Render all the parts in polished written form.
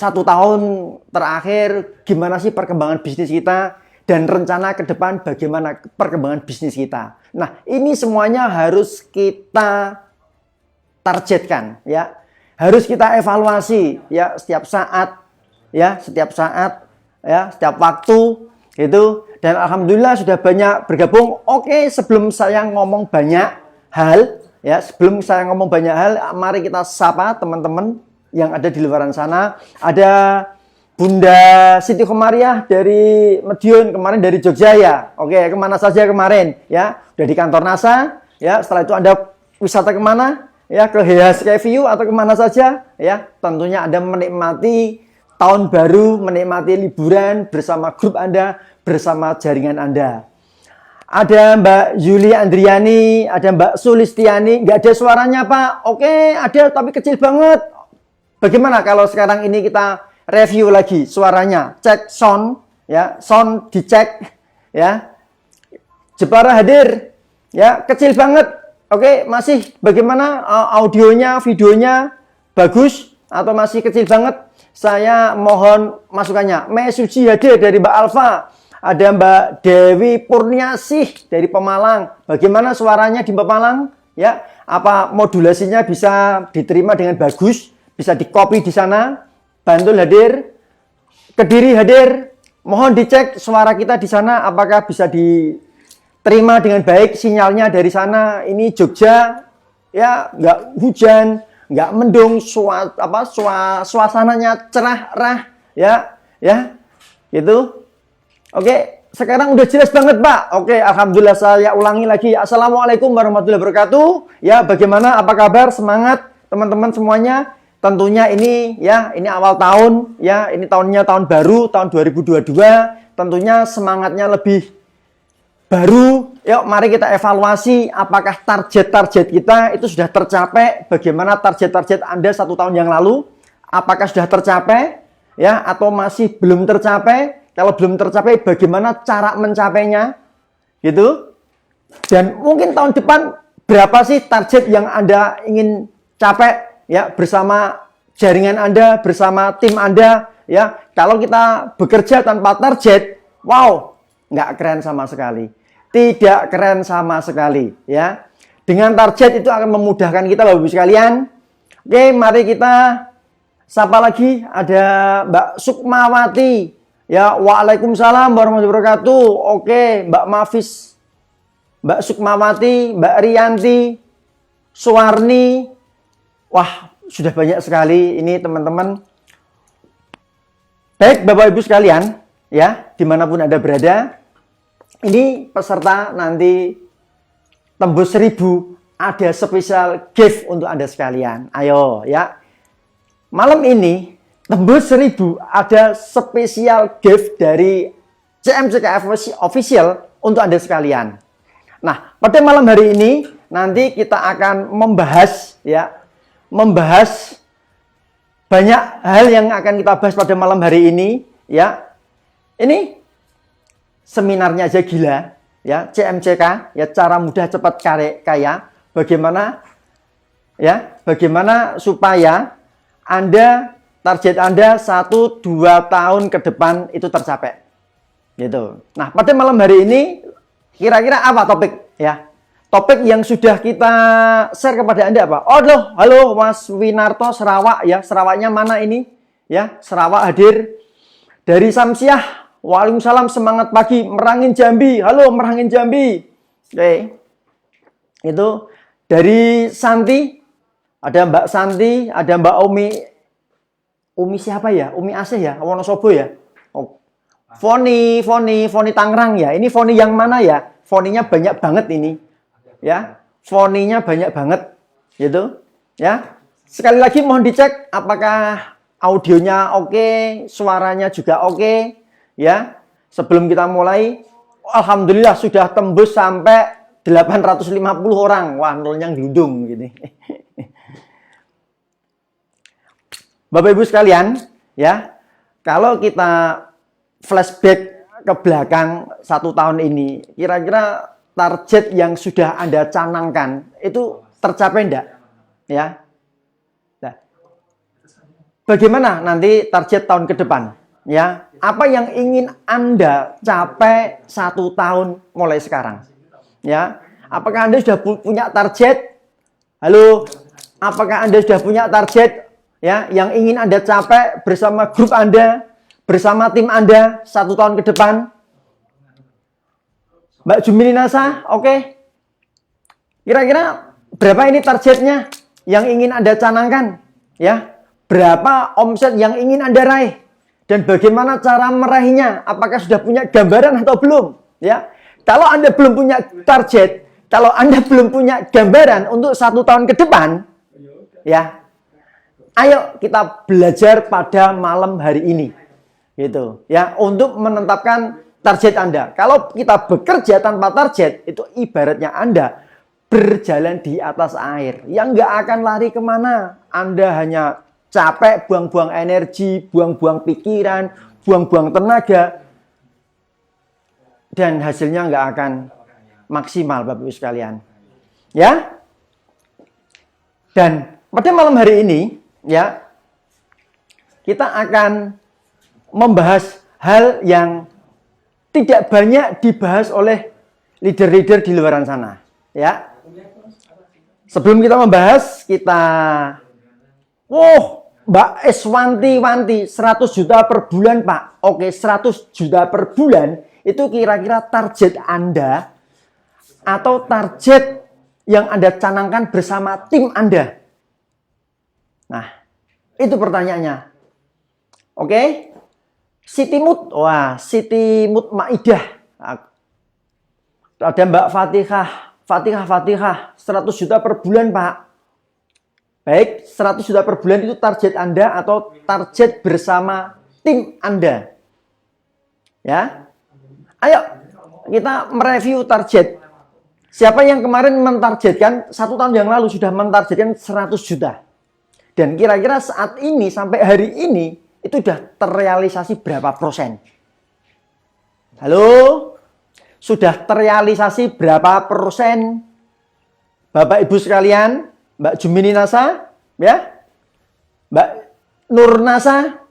1 tahun terakhir gimana sih perkembangan bisnis kita dan rencana ke depan bagaimana perkembangan bisnis kita. Nah, ini semuanya harus kita targetkan ya. Harus kita evaluasi ya setiap saat ya, setiap waktu itu. Dan alhamdulillah sudah banyak bergabung. Oke, sebelum saya ngomong banyak hal ya, mari kita sapa teman-teman yang ada di luar sana. Ada Bunda Siti Komariah dari Madiun, kemarin dari Jogja ya. Oke, kemana saja kemarin ya? Udah di kantor NASA ya. Setelah itu Anda wisata kemana? Ya, ke HSKView atau kemana saja ya. Tentunya Anda menikmati tahun baru, menikmati liburan bersama grup Anda, bersama jaringan Anda. Ada Mbak Yuli Andriani, ada Mbak Sulistiani. Nggak ada suaranya Pak? Oke, ada tapi kecil banget. Bagaimana kalau sekarang ini kita review lagi suaranya? Cek sound ya, sound dicek ya. Jepara hadir ya, kecil banget. Oke, masih bagaimana audionya, videonya bagus atau masih kecil banget? Saya mohon masukannya. Mesuji hadir dari Mbak Alfa. Ada Mbak Dewi Purniasih dari Pemalang. Bagaimana suaranya di Pemalang? Ya, apa modulasinya bisa diterima dengan bagus? Bisa di-copy di sana? Bantul hadir. Kediri hadir. Mohon dicek suara kita di sana apakah bisa diterima dengan baik sinyalnya dari sana. Ini Jogja ya, nggak hujan, nggak mendung, suasananya cerah ya gitu. Oke, sekarang udah jelas banget Pak. Oke, alhamdulillah. Saya ulangi lagi. Assalamualaikum warahmatullahi wabarakatuh. Ya, bagaimana? Apa kabar? Semangat teman-teman semuanya. Tentunya ini ya, ini awal tahun ya, ini tahunnya tahun baru, tahun 2022. Tentunya semangatnya lebih baru. Yuk, mari kita evaluasi apakah target-target kita itu sudah tercapai. Bagaimana target-target Anda 1 tahun yang lalu? Apakah sudah tercapai ya atau masih belum tercapai? Kalau belum tercapai, bagaimana cara mencapainya? Gitu. Dan mungkin tahun depan berapa sih target yang Anda ingin capai ya bersama jaringan Anda, bersama tim Anda ya. Kalau kita bekerja tanpa target, wow, nggak keren sama sekali. Tidak keren sama sekali ya. Dengan target itu akan memudahkan kita Bapak Ibu sekalian. Oke, mari kita sapa lagi. Ada Mbak Sukmawati. Ya, waalaikumsalam warahmatullahi wabarakatuh. Oke, Mbak Mafis, Mbak Sukmawati, Mbak Rianti, Suwarni. Wah, sudah banyak sekali ini teman-teman. Baik Bapak Ibu sekalian, ya, dimanapun Anda berada. Ini peserta nanti tembus 1000, ada spesial gift untuk Anda sekalian. Ayo ya. Malam ini tembus 1000 ada spesial gift dari CMCKF Official untuk Anda sekalian. Nah, pada malam hari ini nanti kita akan membahas banyak hal yang akan kita bahas pada malam hari ini ya. Ini seminarnya aja gila ya, CMCK ya, cara mudah cepat kaya. Bagaimana supaya target Anda 1-2 tahun ke depan itu tercapai. Gitu. Nah, pada malam hari ini kira-kira apa topik ya? Topik yang sudah kita share kepada Anda apa? Oh, halo Mas Winarto Sarawak ya. Sarawaknya mana ini? Ya, Sarawak hadir. Dari Samsiah, waalaikumsalam, semangat pagi, Merangin Jambi. Halo Merangin Jambi. Oke. Itu dari Santi, ada Mbak Santi, ada Mbak Umi. Umi siapa ya? Umi Asih ya? Wonosobo ya? Oh. Foni Tangerang ya. Ini Foni yang mana ya? Foninya banyak banget ini. Ya, foninya banyak banget. Gitu. Ya. Sekali lagi mohon dicek apakah audionya oke, suaranya juga oke. Ya. Sebelum kita mulai, alhamdulillah sudah tembus sampai 850 orang. Wah, nolnya gelundung gini. Bapak Ibu sekalian, ya, kalau kita flashback ke belakang 1 tahun ini, kira-kira target yang sudah Anda canangkan itu tercapai enggak? Ya. Nah. bagaimana nanti target tahun ke depan? Ya, apa yang ingin Anda capai 1 tahun mulai sekarang? Ya, apakah Anda sudah punya target? Halo, apakah Anda sudah punya target? Ya, yang ingin Anda capai bersama grup Anda, bersama tim Anda 1 tahun ke depan? Mbak Jumini Nasa, oke? Kira-kira berapa ini targetnya yang ingin Anda canangkan? Ya, berapa omset yang ingin Anda raih? Dan bagaimana cara meraihnya? Apakah sudah punya gambaran atau belum? Ya, kalau Anda belum punya target, kalau Anda belum punya gambaran untuk 1 tahun ke depan, ya, ayo kita belajar pada malam hari ini, gitu, ya, untuk menetapkan target Anda. Kalau kita bekerja tanpa target, itu ibaratnya Anda berjalan di atas air, yang nggak akan lari kemana. Anda hanya capek, buang-buang energi, buang-buang pikiran, buang-buang tenaga, dan hasilnya nggak akan maksimal, Bapak Ibu sekalian. Ya, dan pada malam hari ini, ya, kita akan membahas hal yang tidak banyak dibahas oleh leader-leader di luar sana. Ya, sebelum kita membahas, Mbak Eswanti, 100 juta per bulan, Pak. Oke, 100 juta per bulan, itu kira-kira target Anda atau target yang Anda canangkan bersama tim Anda? Nah, itu pertanyaannya. Oke? Siti Mut Maidah. Ada Mbak Fatihah, 100 juta per bulan, Pak. Baik, 100 juta per bulan itu target Anda atau target bersama tim Anda? Ya. Ayo, kita mereview target. Siapa yang kemarin mentargetkan 1 tahun yang lalu sudah mentargetkan 100 juta? Dan kira-kira saat ini sampai hari ini itu sudah terrealisasi berapa persen? Halo? Sudah terrealisasi berapa persen? Bapak Ibu sekalian, Mbak Jumini Nasa, ya? Mbak Nur Nasa,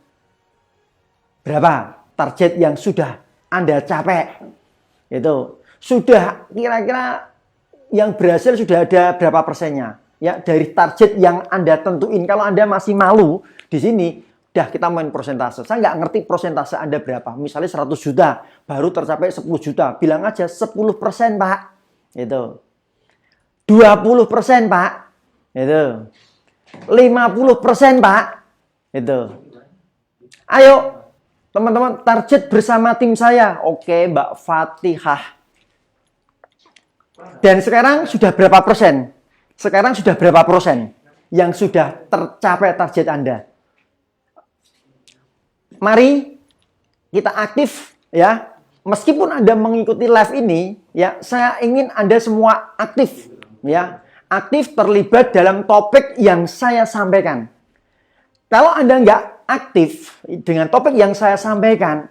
berapa target yang sudah Anda capai? Itu sudah kira-kira yang berhasil sudah ada berapa persennya? Ya, dari target yang Anda tentuin. Kalau Anda masih malu di sini, udah kita main persentase. Saya nggak ngerti persentase Anda berapa. Misalnya 100 juta, baru tercapai 10 juta. Bilang aja 10%, Pak. Itu. 20%, Pak. Itu. 50%, Pak. Itu. Ayo, teman-teman, target bersama tim saya. Oke, Mbak Fatihah. Dan sekarang sudah berapa persen? Sekarang sudah berapa persen yang sudah tercapai target Anda? Mari kita aktif, ya. Meskipun Anda mengikuti live ini, ya, saya ingin Anda semua aktif, ya. Aktif terlibat dalam topik yang saya sampaikan. Kalau Anda nggak aktif dengan topik yang saya sampaikan,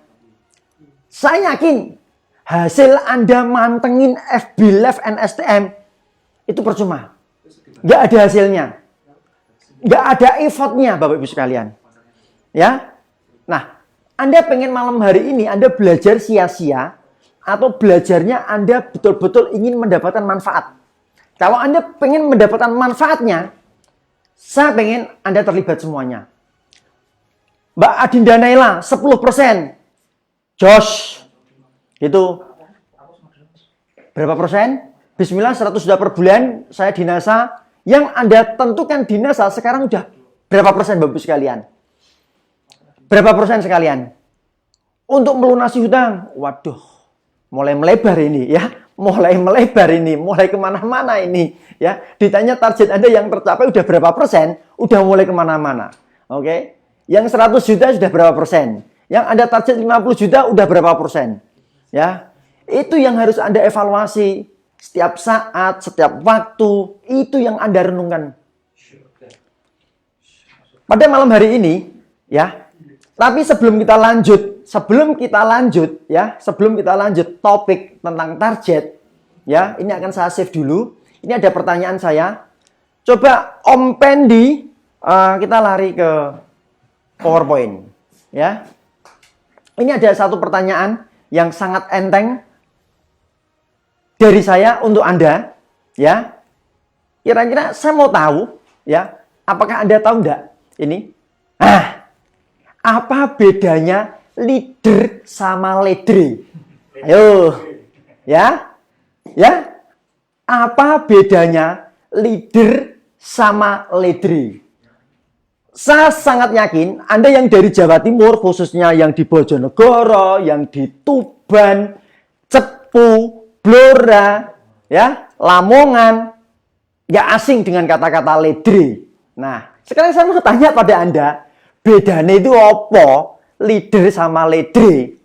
saya yakin hasil Anda mantengin FB Live and STM itu percuma. Nggak ada hasilnya. Nggak ada effortnya, Bapak Ibu sekalian. Ya. Nah, Anda pengen malam hari ini Anda belajar sia-sia atau belajarnya Anda betul-betul ingin mendapatkan manfaat. Kalau Anda pengen mendapatkan manfaatnya, saya pengen Anda terlibat semuanya. Mbak Adinda Naila, 10%. Josh. Itu berapa persen? Bismillah, 100 juta per bulan saya di NASA. Yang Anda tentukan di NASA sekarang udah berapa persen, Bapak sekalian? Berapa persen sekalian? Untuk melunasi hutang, waduh, mulai melebar ini, ya. Mulai melebar ini, mulai kemana-mana ini, ya. Ditanya target Anda yang tercapai udah berapa persen, udah mulai kemana-mana. Oke? Yang 100 juta sudah berapa persen? Yang Anda target 50 juta udah berapa persen? Ya, itu yang harus Anda evaluasi. Setiap saat, setiap waktu, itu yang Anda renungkan. Pada malam hari ini, ya. Tapi sebelum kita lanjut topik tentang target, ya, ini akan saya save dulu. Ini ada pertanyaan saya. Coba Om Pendi, kita lari ke PowerPoint. Ya. Ini ada satu pertanyaan yang sangat enteng dari saya untuk Anda, ya. Kira-kira saya mau tahu, ya, apakah Anda tahu enggak ini? Apa bedanya leader sama leader? Ayo. Ya. Ya. Apa bedanya leader sama leader? Saya sangat yakin Anda yang dari Jawa Timur, khususnya yang di Bojonegoro, yang di Tuban, Cepu, Blora, ya, Lamongan, nggak asing dengan kata-kata leader. Nah, sekarang saya mau tanya pada Anda, bedanya itu apa? Leader sama leader.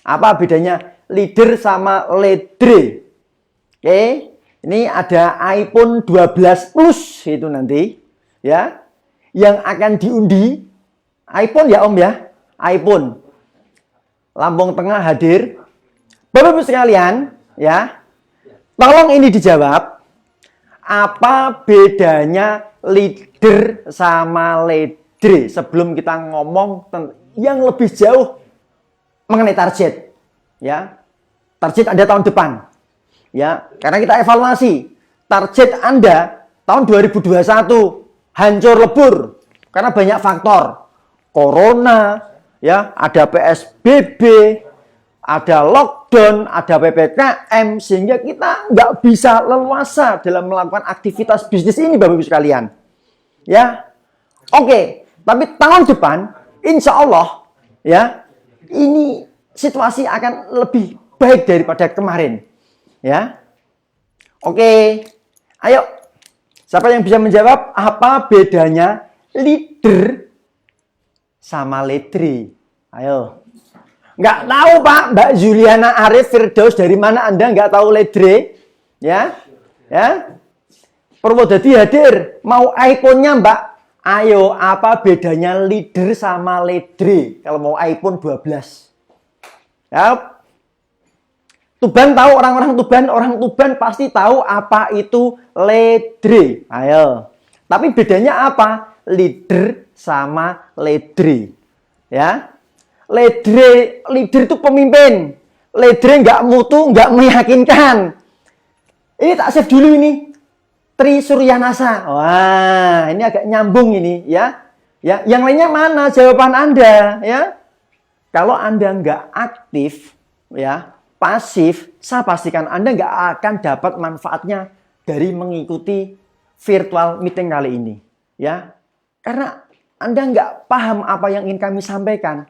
Apa bedanya leader sama leader? Oke, ini ada iPhone 12 Plus itu nanti. Ya, yang akan diundi iPhone ya Om ya, iPhone. Lampung Tengah hadir. Bapak Ibu sekalian, ya, tolong ini dijawab. Apa bedanya leader sama leader? Sebelum kita ngomong yang lebih jauh mengenai target, ya, target Anda tahun depan, ya, karena kita evaluasi target Anda tahun 2021. Hancur lebur karena banyak faktor. Corona, ya, ada PSBB, ada lockdown, ada PPKM, sehingga kita nggak bisa leluasa dalam melakukan aktivitas bisnis ini, Bapak Ibu sekalian. Ya, oke. Tapi tahun depan, insya Allah, ya, ini situasi akan lebih baik daripada kemarin. Ya, oke. Ayo. Siapa yang bisa menjawab apa bedanya leader sama leader? Ayo. Nggak tahu Pak, Mbak Juliana Arif Firdaus, dari mana Anda nggak tahu leader? Ya, ya. Purwodadi hadir, mau iPhone-nya Mbak. Ayo, apa bedanya leader sama leader? Kalau mau iPhone 12. Ya. Tuban tahu, orang Tuban pasti tahu apa itu leader. Ayo. Tapi bedanya apa? Leader sama leader. Ya. Leader itu pemimpin. Leader nggak mutu, nggak meyakinkan. Ini tak save dulu ini. Tri Suryanasa. Wah, ini agak nyambung ini, ya. Ya, yang lainnya mana jawaban Anda, ya? Kalau Anda nggak aktif, ya, pasif, saya pastikan Anda nggak akan dapat manfaatnya dari mengikuti virtual meeting kali ini. Ya, karena Anda nggak paham apa yang ingin kami sampaikan.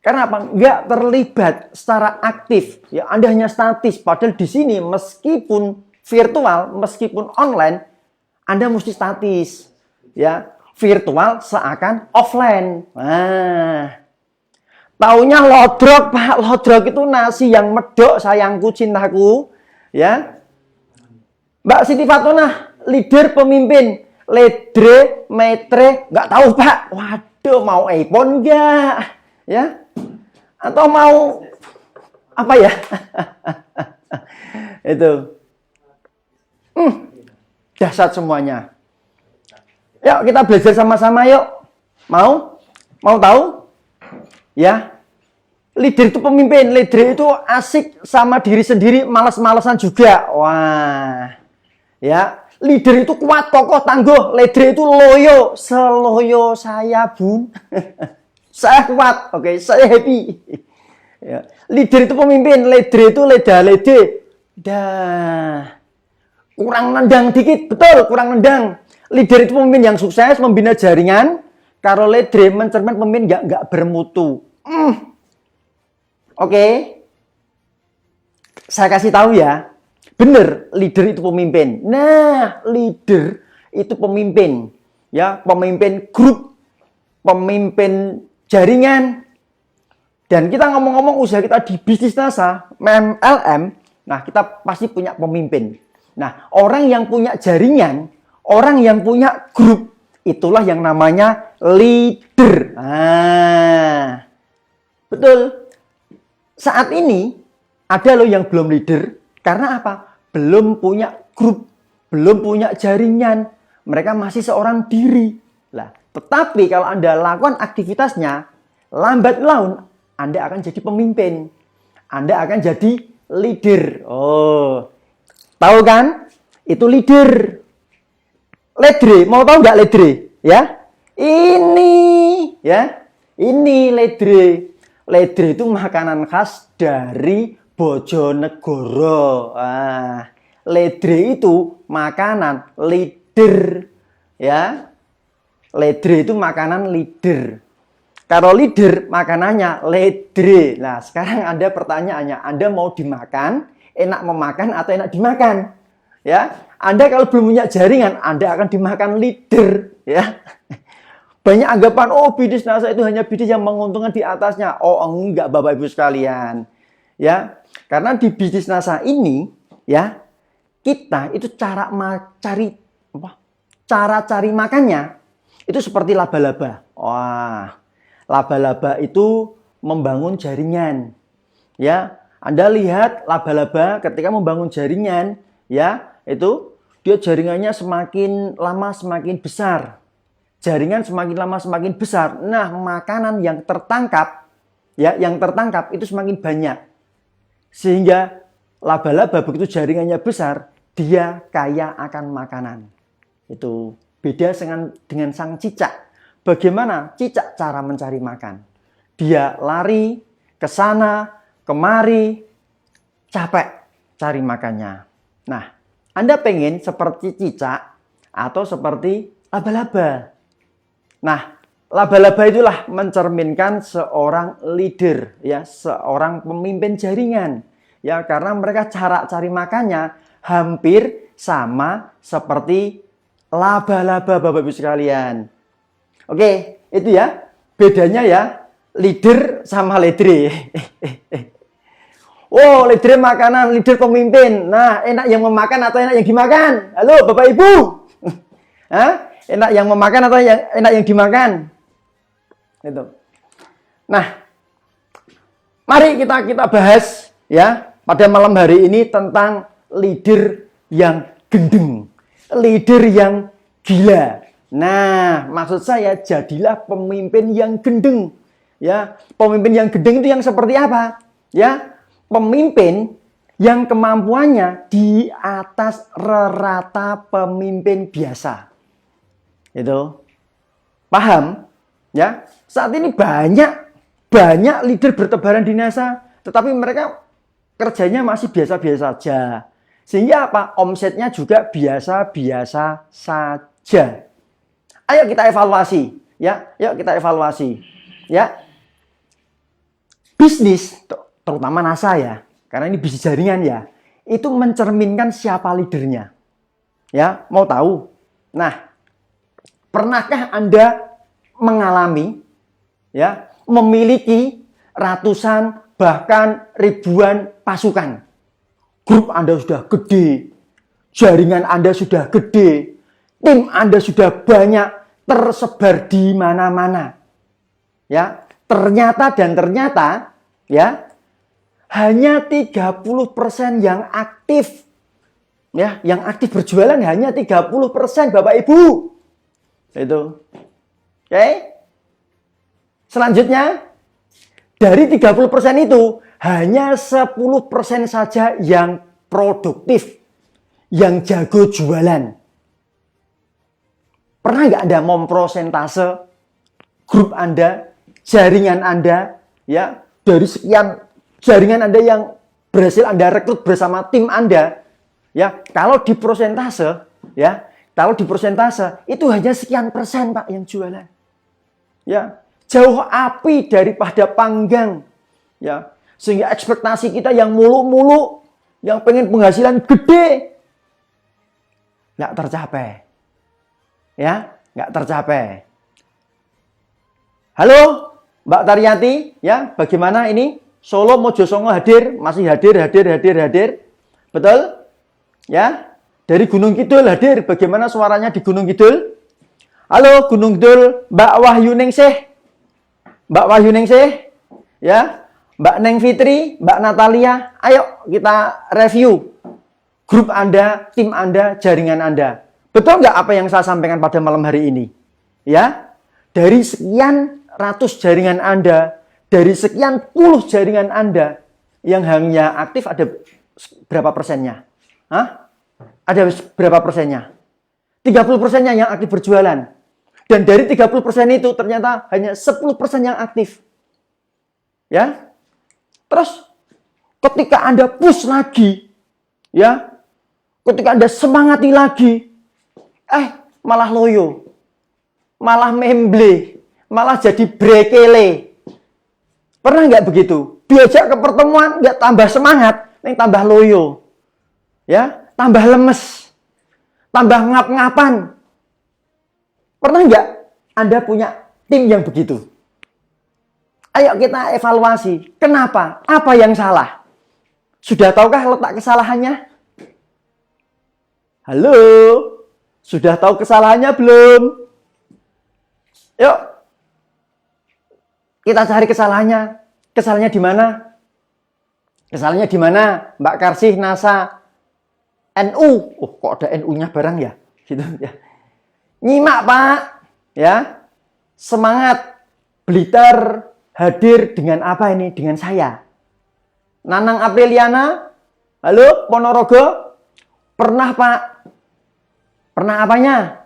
Karena apa? Nggak terlibat secara aktif. Ya, Anda hanya statis. Padahal di sini meskipun virtual, meskipun online, Anda mesti statis. Ya, virtual seakan offline. Nah, taunya lodrok, Pak. Lodrok itu nasi yang medok, sayangku, cintaku. Ya. Mbak Siti Fatona, leader pemimpin. Ledre, metre, nggak tahu, Pak. Waduh, mau iPhone nggak? Ya. Atau mau apa ya? Itu. Dahsyat semuanya. Yuk, kita belajar sama-sama yuk. Mau? Mau tahu? Ya, leader itu pemimpin, leader itu asik sama diri sendiri, malas-malasan juga. Wah, ya, leader itu kuat, kokoh, tangguh. Leader itu loyo, seloyo saya bun. Saya kuat, oke, saya happy. Ya. Leader itu pemimpin, leader itu leda-lede. Dah, kurang nendang dikit, betul, kurang nendang. Leader itu pemimpin yang sukses, membina jaringan. Kalau leader mencermin pemimpin nggak bermutu. Oke. Saya kasih tahu ya. Benar, leader itu pemimpin. Nah, leader itu pemimpin. Ya, pemimpin grup, pemimpin jaringan. Dan kita ngomong-ngomong usaha kita di bisnis NASA, MLM, nah kita pasti punya pemimpin. Nah, orang yang punya jaringan, orang yang punya grup, itulah yang namanya leader. Nah, betul. Saat ini ada loh yang belum leader. Karena apa? Belum punya grup, belum punya jaringan. Mereka masih seorang diri. Lah, Tetapi kalau Anda lakukan aktivitasnya lambat laun, Anda akan jadi pemimpin. Anda akan jadi leader. Oh, tahu kan? Itu leader. Ledre, mau tahu nggak ledre? Ya, ini, ya, ini ledre. Ledre itu makanan khas dari Bojonegoro. Ledre itu makanan leader, ya. Ledre itu makanan leader. Kalau leader makanannya ledre. Nah, sekarang Anda pertanyaannya, Anda mau dimakan, enak memakan atau enak dimakan? Ya, Anda kalau belum punya jaringan, Anda akan dimakan leader, ya. Banyak anggapan, oh bisnis NASA itu hanya bisnis yang menguntungkan di atasnya. Oh, enggak Bapak Ibu sekalian. Ya, karena di bisnis NASA ini, ya, kita itu cara cari makannya itu seperti laba-laba. Wah, laba-laba itu membangun jaringan. Ya, Anda lihat laba-laba ketika membangun jaringan, ya, itu dia jaringannya semakin lama semakin besar. Jaringan semakin lama semakin besar. Nah, makanan yang tertangkap, ya, yang tertangkap itu semakin banyak. Sehingga laba-laba begitu jaringannya besar, dia kaya akan makanan. Itu beda dengan sang cicak. Bagaimana cicak cara mencari makan? Dia lari ke sana, kemari, capek cari makannya. Nah, Anda pengen seperti cicak atau seperti laba-laba? Nah, laba-laba itulah mencerminkan seorang leader, ya, seorang pemimpin jaringan. Ya, karena mereka cara cari makannya hampir sama seperti laba-laba Bapak Ibu sekalian. Oke, itu ya bedanya ya leader sama ledre. Oh, leader makanan, leader pemimpin. Nah, enak yang memakan atau enak yang dimakan? Halo Bapak Ibu. Hah? Enak yang memakan atau enak yang dimakan? Itu. Nah, mari kita bahas ya pada malam hari ini tentang leader yang gendeng, leader yang gila. Nah, maksud saya jadilah pemimpin yang gendeng. Ya, pemimpin yang gendeng itu yang seperti apa? Ya, pemimpin yang kemampuannya di atas rata pemimpin biasa. Itu. Paham? Ya, saat ini banyak leader bertebaran di NASA, tetapi mereka kerjanya masih biasa-biasa saja. Sehingga apa? Omsetnya juga biasa-biasa saja. Ayo kita evaluasi, ya. Yuk kita evaluasi, ya. Bisnis, terutama NASA ya, karena ini bisnis jaringan ya, itu mencerminkan siapa leadernya. Ya, mau tahu? Nah, pernahkah Anda mengalami, ya, memiliki ratusan bahkan ribuan pasukan? Grup Anda sudah gede, jaringan Anda sudah gede, tim Anda sudah banyak, tersebar di mana-mana. Ya, ternyata ya, hanya 30% yang aktif. Ya, yang aktif berjualan hanya 30% Bapak Ibu. Itu. Oke. Selanjutnya, dari 30% itu hanya 10% saja yang produktif, yang jago jualan. Pernah nggak Anda memprosentase grup Anda, jaringan Anda, ya, dari sekian jaringan Anda yang berhasil Anda rekrut bersama tim Anda, ya, kalau di persentase, ya, kalau di persentase itu hanya sekian persen Pak yang jualan. Ya, jauh api daripada panggang. Ya, sehingga ekspektasi kita yang muluk-muluk, yang pengen penghasilan gede, nggak tercapai. Ya, nggak tercapai. Halo, Mbak Taryati, ya, bagaimana ini? Solo Mojosongo hadir, masih hadir. Betul? Ya, dari Gunung Kidul hadir. Bagaimana suaranya di Gunung Kidul? Halo, Gunung Kidul, Mbak Wahyuningsih. Mbak Wahyuningsih, ya, Mbak Neng Fitri, Mbak Natalia, ayo kita review grup Anda, tim Anda, jaringan Anda. Betul nggak apa yang saya sampaikan pada malam hari ini? Ya, dari sekian ratus jaringan Anda, dari sekian puluh jaringan Anda, yang hanya aktif ada berapa persennya? Hah? Ada berapa persennya? 30%-nya yang aktif berjualan. Dan dari 30% itu ternyata hanya 10% yang aktif. Ya. Terus ketika Anda push lagi, ya. Ketika Anda semangati lagi, malah loyo. Malah memble, malah jadi brekele. Pernah nggak begitu? Diajak ke pertemuan nggak tambah semangat, yang tambah loyo. Ya, tambah lemes. Tambah ngap-ngapan. Pernah nggak Anda punya tim yang begitu? Ayo kita evaluasi. Kenapa? Apa yang salah? Sudah tahukah letak kesalahannya? Halo? Sudah tahu kesalahannya belum? Yuk. Kita cari kesalahannya. Kesalahannya di mana? Kesalahannya di mana? Mbak Karsih, NASA, NU. Oh, kok ada NU-nya barang ya? Gitu ya. Nyimak, Pak. Ya. Semangat. Blitar hadir dengan apa ini? Dengan saya. Nanang Apriliana. Halo, Ponorogo. Pernah, Pak. Pernah apanya?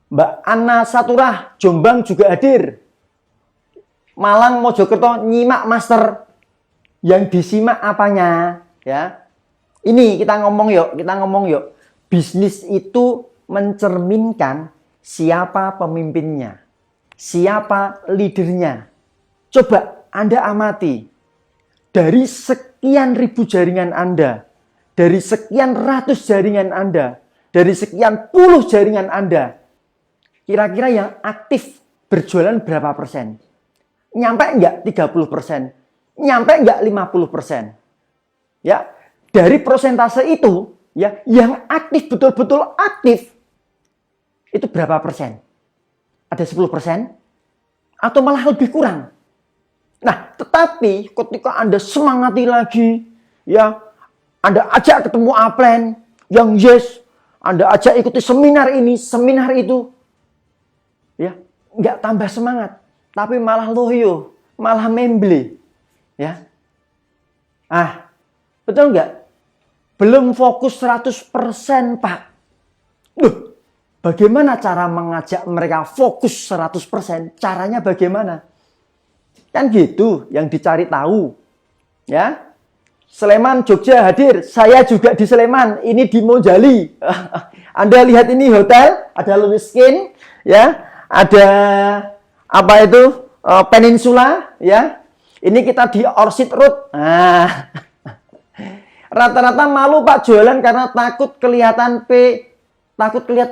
Mbak Anna Saturah, Jombang juga hadir. Malang, Mojokerto, nyimak master. Yang disimak apanya? Ya. Ini kita ngomong yuk. Bisnis itu mencerminkan siapa pemimpinnya, siapa leadernya. Coba Anda amati. Dari sekian ribu jaringan Anda, dari sekian ratus jaringan Anda, dari sekian puluh jaringan Anda, kira-kira yang aktif berjualan berapa persen? Nyampe enggak 30%? Nyampe enggak 50%? Ya, dari persentase itu, ya, yang aktif betul-betul aktif itu berapa persen? Ada 10%? Atau malah lebih kurang? Nah, tetapi ketika Anda semangati lagi, ya, Anda ajak ketemu upline yang yes, Anda ajak ikuti seminar ini, seminar itu, ya, nggak tambah semangat, tapi malah loyo, malah memble, ya. Betul nggak? Belum fokus 100%, Pak. Bagaimana cara mengajak mereka fokus 100%? Caranya bagaimana? Kan gitu yang dicari tahu. Ya. Sleman, Jogja hadir. Saya juga di Sleman. Ini di Monjali. Anda lihat ini hotel, ada Louis Skin, ya. Ada apa itu? Peninsula, ya. Ini kita di Orchid Road. Rata-rata malu, Pak, jualan karena takut kelihatan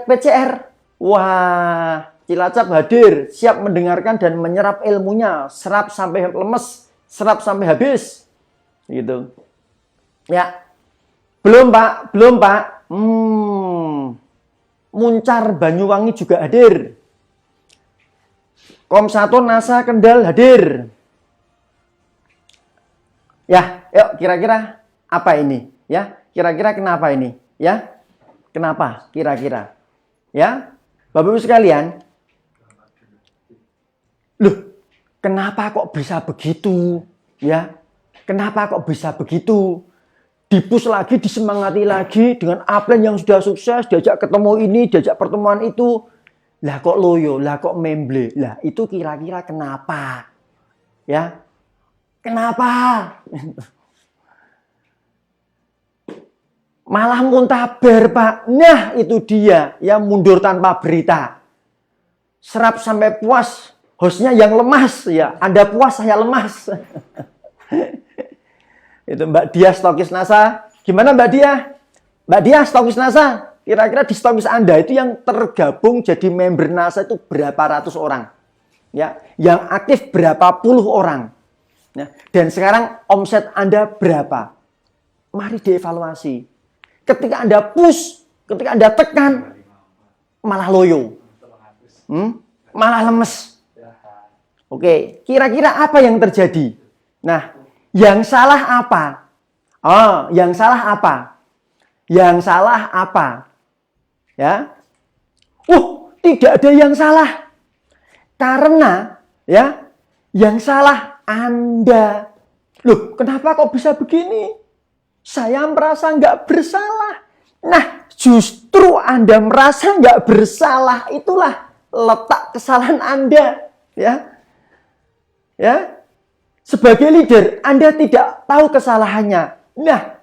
PCR. Wah, Cilacap hadir, siap mendengarkan dan menyerap ilmunya, serap sampai lemes, serap sampai habis. Gitu. Ya. Belum, Pak. Muncar Banyuwangi juga hadir. Kom1 NASA Kendal hadir. Ya, yuk kira-kira apa ini? Ya, kira-kira kenapa ini? Ya. Kenapa? Kira-kira. Ya. Bapak Ibu sekalian, loh, kenapa kok bisa begitu? Ya. Kenapa kok bisa begitu? Dipus lagi, disemangati lagi dengan upline yang sudah sukses, diajak ketemu ini, diajak pertemuan itu. Lah kok loyo, lah kok memble. Lah itu kira-kira kenapa? Ya. Kenapa? Malah muntaber, Pak. Nah, itu dia. Ya, mundur tanpa berita. Serap sampai puas. Hostnya yang lemas. Ya, Anda puas, saya lemas. Itu Mbak Dia, stokis NASA. Gimana Mbak Dia? Mbak Dia, stokis NASA. Kira-kira di stokis Anda itu yang tergabung jadi member NASA itu berapa ratus orang? Ya, yang aktif berapa puluh orang? Ya, dan sekarang omset Anda berapa? Mari dievaluasi. Ketika Anda push, ketika Anda tekan, malah loyo. Malah lemes. Oke, kira-kira apa yang terjadi? Nah, yang salah apa? Yang salah apa? Yang salah apa? Ya. Tidak ada yang salah. Karena ya, yang salah Anda. Loh, kenapa kok bisa begini? Saya merasa nggak bersalah. Nah, justru Anda merasa nggak bersalah, itulah letak kesalahan Anda. Ya, ya. Sebagai leader, Anda tidak tahu kesalahannya. Nah,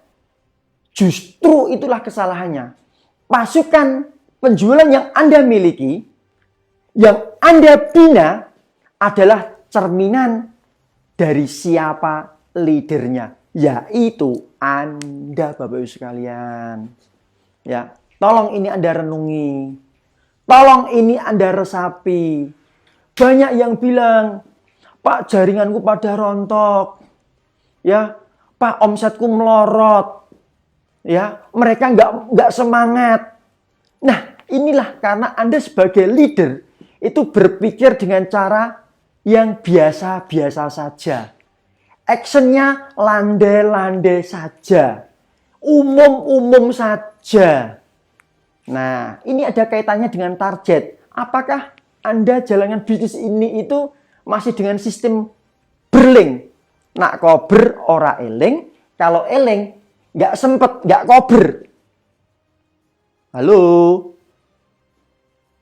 justru itulah kesalahannya. Pasukan penjualan yang Anda miliki, yang Anda bina, adalah cerminan dari siapa leadernya, yaitu Anda, Bapak Ibu sekalian. Ya, tolong ini Anda renungi. Tolong ini Anda resapi. Banyak yang bilang, Pak, jaringanku pada rontok. Ya, Pak, omsetku melorot. Ya, mereka nggak semangat. Nah, inilah karena Anda sebagai leader itu berpikir dengan cara yang biasa-biasa saja. Actionnya landai-landai saja. Umum-umum saja. Nah, ini ada kaitannya dengan target. Apakah Anda jalankan bisnis ini itu masih dengan sistem berling? Nak kober ora eling, kalau eling nggak sempet, nggak kober. Halo?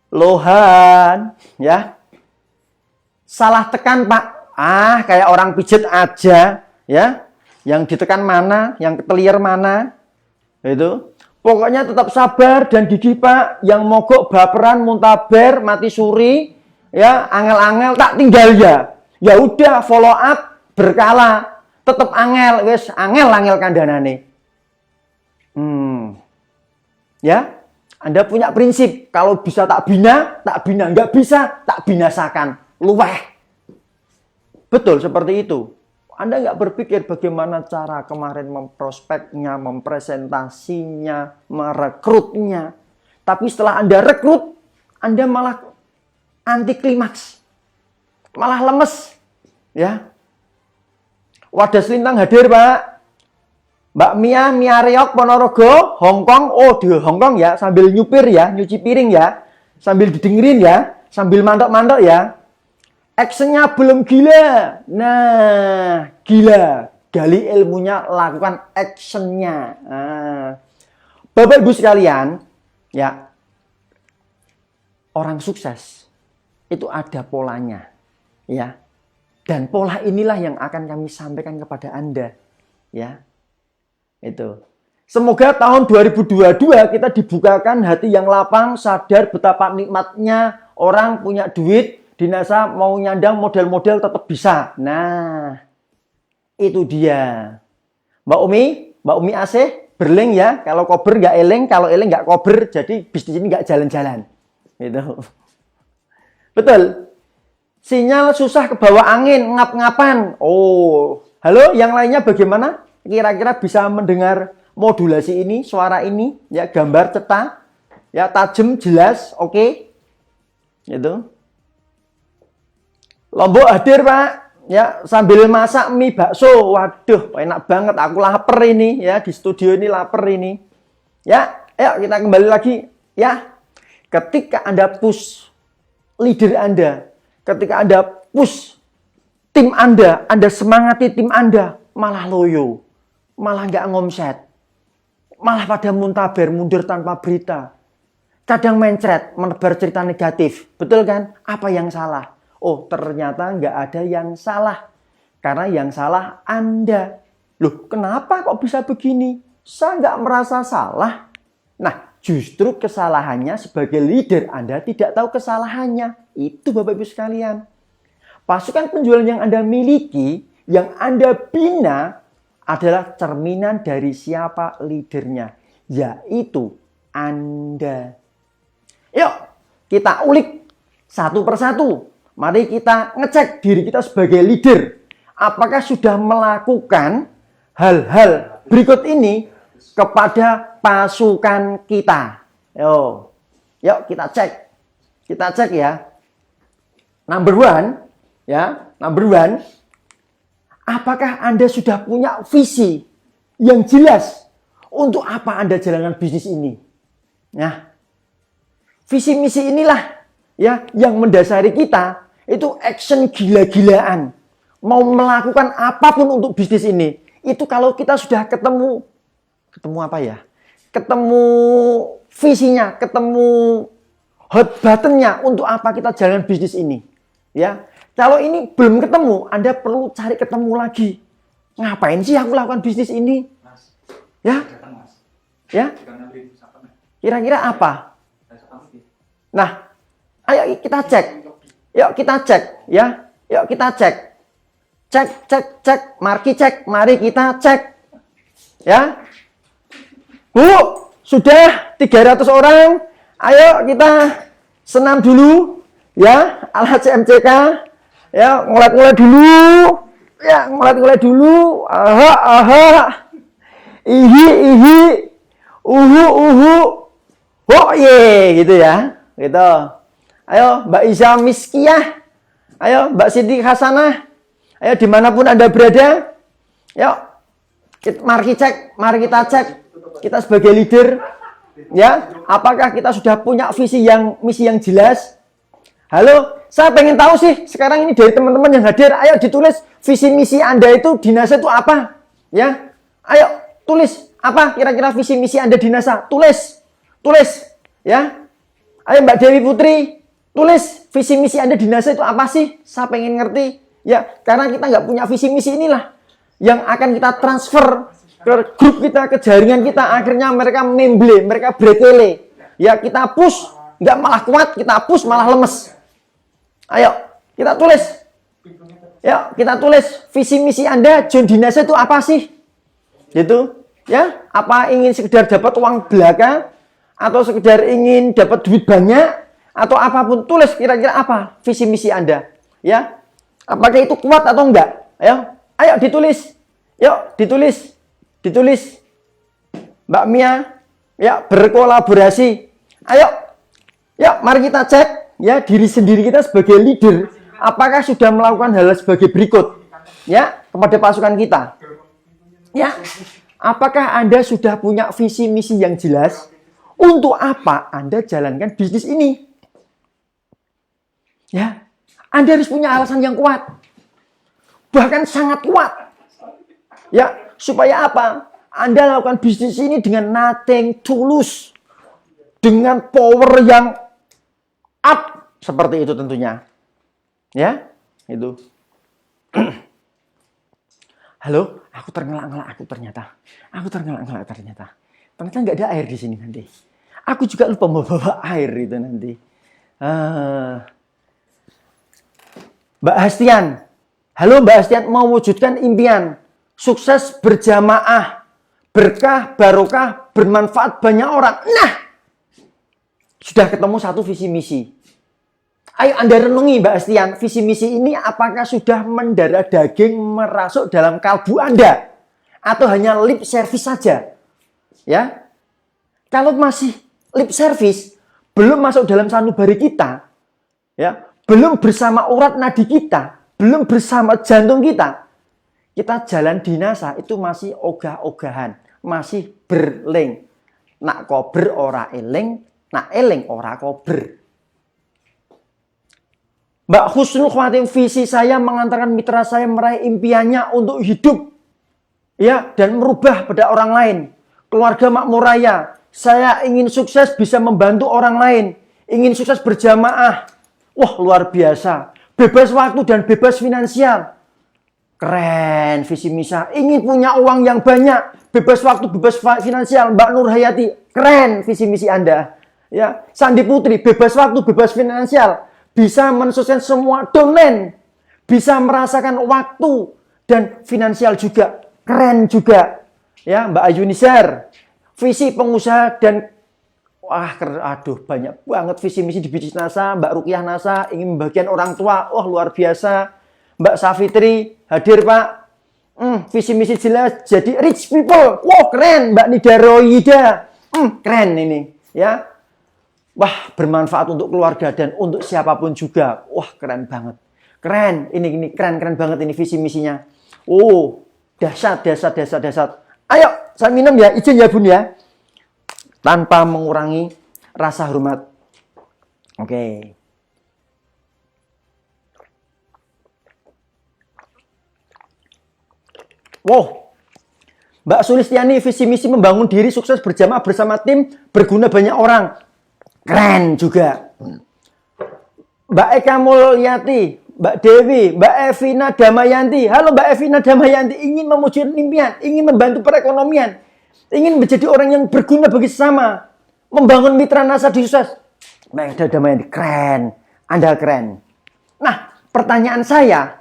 Lohan, ya. Salah tekan, Pak. Kayak orang pijet aja, ya. Yang ditekan mana, yang ketelir mana. Itu. Pokoknya tetap sabar dan gigih, Pak. Yang mogok baperan, muntaber, mati suri, ya, angel-angel tak tinggal ya. Ya udah, follow up berkala. Tetap angel, wes angel kandhanane. Ya. Anda punya prinsip, kalau bisa tak bina, nggak bisa, tak binasakan, luweh. Betul seperti itu. Anda nggak berpikir bagaimana cara kemarin memprospeknya, mempresentasinya, merekrutnya. Tapi setelah Anda rekrut, Anda malah anti klimaks, malah lemes. Ya. Wadah selintang hadir, Pak. Mbak Mia Reok Ponorogo, Hongkong. Oh, di Hongkong ya, sambil nyupir ya, nyuci piring ya, sambil didengerin ya, sambil mantok-mantok ya. Actionnya belum gila. Nah, gila. Gali ilmunya, lakukan actionnya. Bapak Ibu sekalian, ya, orang sukses itu ada polanya, ya. Dan pola inilah yang akan kami sampaikan kepada Anda, ya. Itu. Semoga tahun 2022 kita dibukakan hati yang lapang, sadar betapa nikmatnya orang punya duit, dinasa mau nyandang model-model tetap bisa. Nah, itu dia. Mbak Umi Asih, berling ya. Kalau kober nggak eleng, kalau eleng nggak kober, jadi bisnis ini nggak jalan-jalan. Gitu. Betul. Sinyal susah ke bawah angin, ngap-ngapan. Oh, halo, yang lainnya bagaimana? Kira-kira bisa mendengar modulasi ini, suara ini, ya, gambar cetak, ya, tajam, jelas, oke. Gitu. Lombok hadir, Pak, ya, sambil masak mie bakso. Waduh, enak banget, aku lapar ini, ya, di studio ini lapar ini. Ya, ayo kita kembali lagi, ya. Ketika Anda push leader Anda, ketika Anda push tim Anda semangati tim Anda, malah loyo. Malah nggak ngomset. Malah pada muntaber, mundur tanpa berita. Kadang mencret, menebar cerita negatif. Betul kan? Apa yang salah? Oh, ternyata nggak ada yang salah. Karena yang salah Anda. Loh, kenapa kok bisa begini? Saya nggak merasa salah. Nah, justru kesalahannya sebagai leader Anda tidak tahu kesalahannya. Itu Bapak Ibu sekalian. Pasukan penjualan yang Anda miliki, yang Anda bina, adalah cerminan dari siapa leadernya, yaitu Anda. Yuk, kita ulik satu persatu. Mari kita ngecek diri kita sebagai leader. Apakah sudah melakukan hal-hal berikut ini kepada pasukan kita? Yuk kita cek. Kita cek ya. Number one, apakah Anda sudah punya visi yang jelas untuk apa Anda jalankan bisnis ini? Nah, visi misi inilah ya yang mendasari kita itu action gila-gilaan. Mau melakukan apapun untuk bisnis ini. Itu kalau kita sudah ketemu apa ya? Ketemu visinya, ketemu hot buttonnya untuk apa kita jalan bisnis ini. Ya, kalau ini belum ketemu, Anda perlu cari ketemu lagi. Ngapain sih aku lakukan bisnis ini? Ya, ya. Kira-kira apa? Nah, ayo kita cek. Yuk kita cek, ya. Yuk kita cek. Cek. Mari kita cek. Ya. Bu, sudah 300 orang. Ayo kita senam dulu. Ya, ala CMCK. Ya, ngulet-ngulet dulu. Ya, ngulet-ngulet dulu. Aha. Ihi. Uhu. Oh ye, gitu ya. Gitu. Ayo, Mbak Iza Miskiyah. Ayo, Mbak Siti Hasanah. Ayo, dimanapun Anda berada. Yuk, mari kita cek. Kita sebagai leader. Ya, apakah kita sudah punya misi yang jelas? Halo, saya pengen tahu sih sekarang ini dari teman-teman yang hadir. Ayo ditulis visi misi Anda itu di NASA itu apa? Ya, ayo tulis apa kira-kira visi misi Anda di NASA? Tulis, ya. Ayo Mbak Dewi Putri, tulis visi misi Anda di NASA itu apa sih? Saya pengen ngerti. Ya, karena kita nggak punya visi misi inilah yang akan kita transfer ke grup kita, ke jaringan kita, akhirnya mereka memble, mereka brekele. Ya, kita push, nggak malah kuat, kita push malah lemes. Ayo, kita tulis. Ya, kita tulis visi misi Anda John Dinasa itu apa sih? Gitu. Ya, apa ingin sekedar dapat uang belaka atau sekedar ingin dapat duit banyak atau apapun, tulis kira-kira apa visi misi Anda. Ya. Apakah itu kuat atau enggak? Ayo ditulis. Yuk, ditulis. Mbak Mia, ya berkolaborasi. Ayo, mari kita cek ya diri sendiri kita sebagai leader. Apakah sudah melakukan hal sebagai berikut? Ya, kepada pasukan kita. Ya, apakah Anda sudah punya visi misi yang jelas? Untuk apa Anda jalankan bisnis ini? Ya, Anda harus punya alasan yang kuat. Bahkan sangat kuat. Ya, supaya apa? Anda lakukan bisnis ini dengan nothing tulus. Dengan power yang up. Seperti itu tentunya. Ya, itu. Halo, aku terngelak-ngelak ternyata. Ternyata nggak ada air di sini nanti. Aku juga lupa bawa air itu nanti. Mbak Hastian. Halo Mbak Hastian, mewujudkan impian. Sukses berjamaah. Berkah, barokah, bermanfaat banyak orang. Nah, sudah ketemu satu visi misi. Ayo Anda renungi Mbak Hastian, visi misi ini apakah sudah mendarah daging merasuk dalam kalbu Anda? Atau hanya lip service saja? Ya. Kalau masih lip service, belum masuk dalam sanubari kita, ya, belum bersama urat nadi kita, belum bersama jantung kita jalan di NASA itu masih ogah-ogahan, masih berling. Nak kober ora eling, nak eling ora kober. Mbak Husnul Khawatim, visi saya mengantarkan mitra saya meraih impiannya untuk hidup, ya, dan merubah pada orang lain. Keluarga makmur raya, saya ingin sukses bisa membantu orang lain, ingin sukses berjamaah. Wah, luar biasa. Bebas waktu dan bebas finansial. Keren visi misa. Ingin punya uang yang banyak, bebas waktu, bebas finansial. Mbak Nur Hayati, keren visi misi Anda. Ya, Sandi Putri, bebas waktu, bebas finansial. Bisa mensukseskan semua domain. Bisa merasakan waktu dan finansial juga. Keren juga. Ya, Mbak Ayu Nisar, visi pengusaha dan aduh banyak banget visi misi di bisnis NASA. Mbak Rukiah NASA ingin membagikan orang tua. Wah, luar biasa. Mbak Safitri hadir Pak. Visi misi jelas jadi rich people. Wah, keren. Mbak Nida Royida. Keren ini. Ya. Wah, bermanfaat untuk keluarga dan untuk siapapun juga. Wah, keren banget. Keren. Ini keren banget ini visi misinya. Oh, dahsyat. Ayo, saya minum ya. Izin ya Bun ya. Tanpa mengurangi rasa hormat. Oke. Wow, Mbak Sulistiani, visi misi membangun diri sukses berjamaah bersama tim, berguna banyak orang. Keren juga. Mbak Eka Mulyati, Mbak Dewi, Mbak Evina Damayanti. Halo Mbak Evina Damayanti, ingin mewujudkan impian, ingin membantu perekonomian, ingin menjadi orang yang berguna bagi sesama, membangun mitra NASA di sukses. Mbak Eka Damayanti, keren. Anda keren. Nah, pertanyaan saya,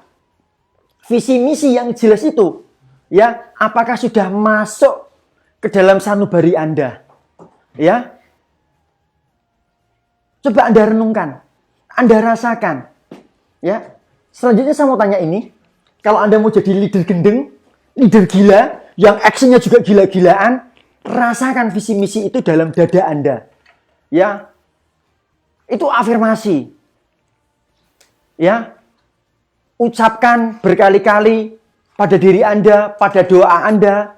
visi misi yang jelas itu, ya, apakah sudah masuk ke dalam sanubari Anda? Ya, coba Anda renungkan, Anda rasakan. Ya, selanjutnya saya mau tanya ini, kalau Anda mau jadi leader gendeng, leader gila, yang actionnya juga gila-gilaan, rasakan visi misi itu dalam dada Anda. Ya, itu afirmasi. Ya, ucapkan berkali-kali pada diri Anda, pada doa Anda,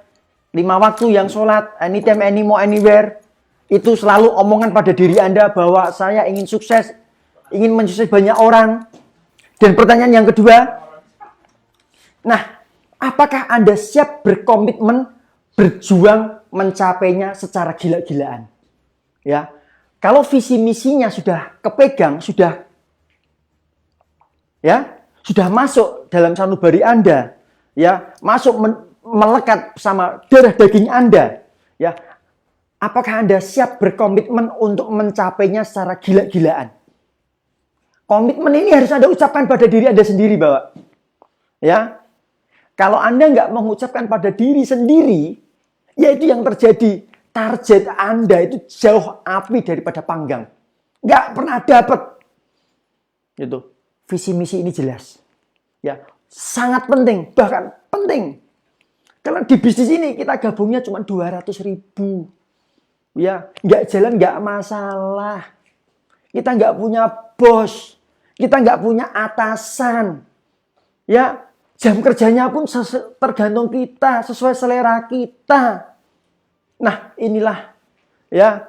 5 waktu yang sholat, anytime, anymore, anywhere, itu selalu omongan pada diri Anda bahwa saya ingin sukses, ingin mensukses banyak orang. Dan pertanyaan yang kedua, nah, apakah Anda siap berkomitmen, berjuang mencapainya secara gila-gilaan? Ya, kalau visi misinya sudah kepegang, sudah masuk dalam sanubari Anda, ya, masuk melekat sama darah daging Anda, ya, apakah Anda siap berkomitmen untuk mencapainya secara gila-gilaan? Komitmen ini harus Anda ucapkan pada diri Anda sendiri, Bapak. Ya, kalau Anda nggak mengucapkan pada diri sendiri, ya itu yang terjadi. Target Anda itu jauh api daripada panggang. Nggak pernah dapat. Gitu. Visi misi ini jelas. Ya, sangat penting, bahkan penting. Karena di bisnis ini kita gabungnya cuma 200.000. Ya, nggak jalan nggak masalah. Kita nggak punya bos, kita nggak punya atasan. Ya, jam kerjanya pun tergantung kita, sesuai selera kita. Nah, inilah ya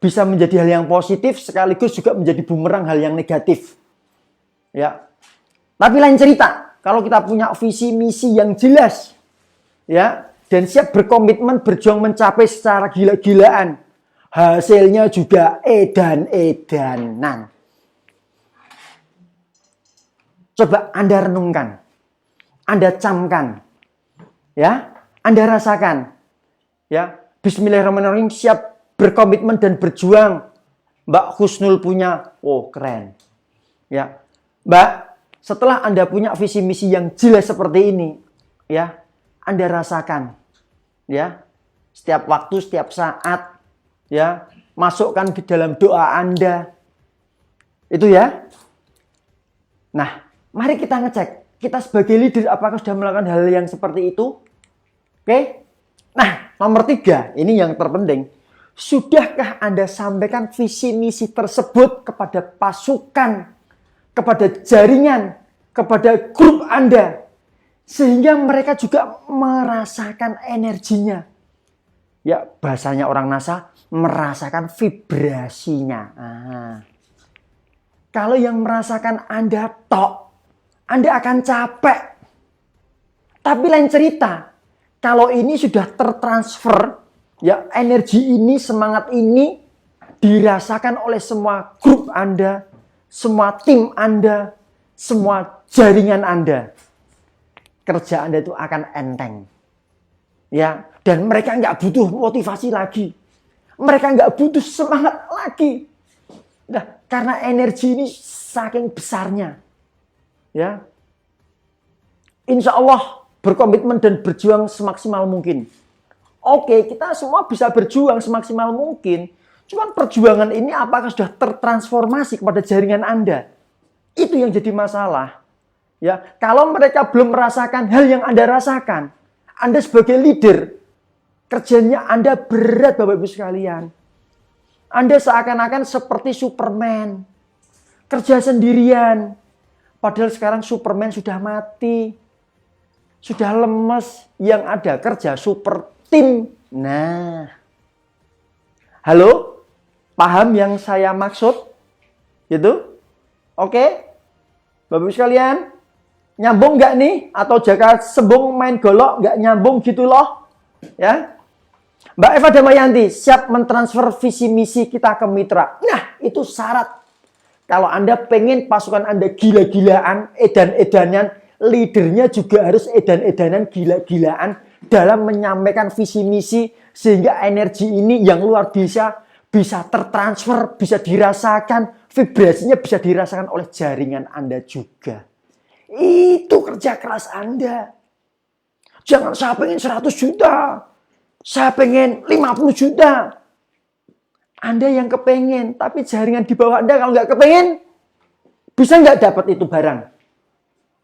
bisa menjadi hal yang positif sekaligus juga menjadi bumerang hal yang negatif. Ya. Tapi lain cerita, kalau kita punya visi misi yang jelas, ya, dan siap berkomitmen berjuang mencapai secara gila-gilaan, hasilnya juga edan-edanan. Coba Anda renungkan, Anda camkan, ya, Anda rasakan, ya, Bismillahirrahmanirrahim, siap berkomitmen dan berjuang. Mbak Husnul punya, oh keren, ya. Mbak, setelah Anda punya visi misi yang jelas seperti ini, ya, Anda rasakan, ya, setiap waktu, setiap saat, ya, masukkan ke dalam doa Anda, itu ya. Nah, mari kita ngecek, kita sebagai leader apakah sudah melakukan hal yang seperti itu? Oke? Nah, nomor 3, ini yang terpenting. Sudahkah Anda sampaikan visi misi tersebut kepada pasukan, kepada jaringan, kepada grup Anda, sehingga mereka juga merasakan energinya. Ya, bahasanya orang NASA, merasakan vibrasinya. Kalau yang merasakan Anda tok, Anda akan capek. Tapi lain cerita, kalau ini sudah tertransfer, ya, energi ini, semangat ini dirasakan oleh semua grup Anda, semua tim Anda, semua jaringan Anda. Kerja Anda itu akan enteng. Ya, dan mereka nggak butuh motivasi lagi. Mereka nggak butuh semangat lagi. Nah, karena energi ini saking besarnya. Ya. Insya Allah berkomitmen dan berjuang semaksimal mungkin. Oke, kita semua bisa berjuang semaksimal mungkin. Cuman perjuangan ini apakah sudah tertransformasi kepada jaringan Anda? Itu yang jadi masalah. Ya, kalau mereka belum merasakan hal yang Anda rasakan, Anda sebagai leader, kerjanya Anda berat, Bapak Ibu sekalian. Anda seakan-akan seperti Superman, kerja sendirian. Padahal sekarang Superman sudah mati, sudah lemes, yang ada kerja super tim. Nah, halo? Paham yang saya maksud? Gitu? Oke? Bapak-Ibu sekalian? Nyambung nggak nih? Atau Jaka Sembung main golok nggak nyambung gitu loh? Ya, Mbak Eva Damayanti siap mentransfer visi misi kita ke mitra. Nah, itu syarat. Kalau Anda pengen pasukan Anda gila-gilaan, edan-edanan, leadernya juga harus edan-edanan, gila-gilaan dalam menyampaikan visi misi sehingga energi ini yang luar biasa bisa tertransfer, bisa dirasakan, vibrasinya bisa dirasakan oleh jaringan Anda juga. Itu kerja keras Anda. Jangan saya pengen 100 juta. Saya pengen 50 juta. Anda yang kepengen. Tapi jaringan di bawah Anda kalau nggak kepengen. Bisa nggak dapat itu barang?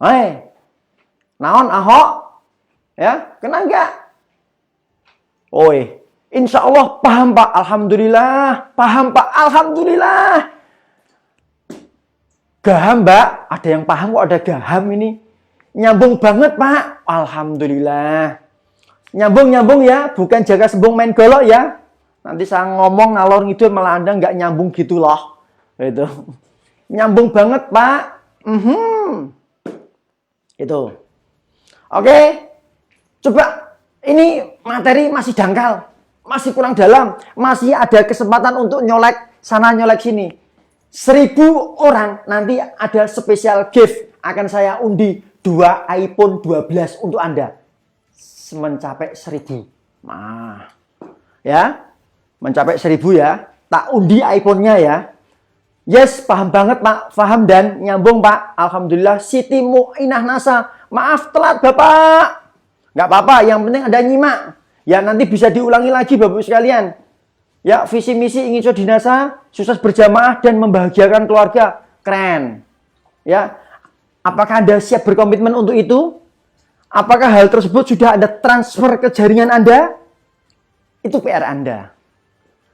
Hai. Naon Ahok? Ya, kena nggak? Oi. Insya Allah paham Pak. Alhamdulillah. Paham Pak. Alhamdulillah. Gaham Mbak, ada yang paham kok ada gaham ini. Nyambung banget Pak, alhamdulillah. Nyambung ya, bukan Jaka Sembung main golok ya. Nanti saya ngomong ngalor ngidul malah Anda nggak nyambung gitu loh. Itu. Nyambung banget Pak. Itu. Oke, coba ini materi masih dangkal, masih kurang dalam, masih ada kesempatan untuk nyolek sana nyolek sini. 1000 orang nanti ada spesial gift. Akan saya undi 2 iPhone 12 untuk Anda. Mencapai 1000. Nah, ya. Mencapai 1000 ya. Tak undi iPhone-nya ya. Yes, paham banget Pak. Paham dan nyambung Pak. Alhamdulillah. Siti Mu'inah Nasa. Maaf telat Bapak. Nggak apa-apa. Yang penting ada nyimak. Ya nanti bisa diulangi lagi Bapak sekalian. Ya, visi misi ingin sodinasa, sukses berjamaah dan membahagiakan keluarga. Keren. Ya. Apakah Anda siap berkomitmen untuk itu? Apakah hal tersebut sudah Anda transfer ke jaringan Anda? Itu PR Anda.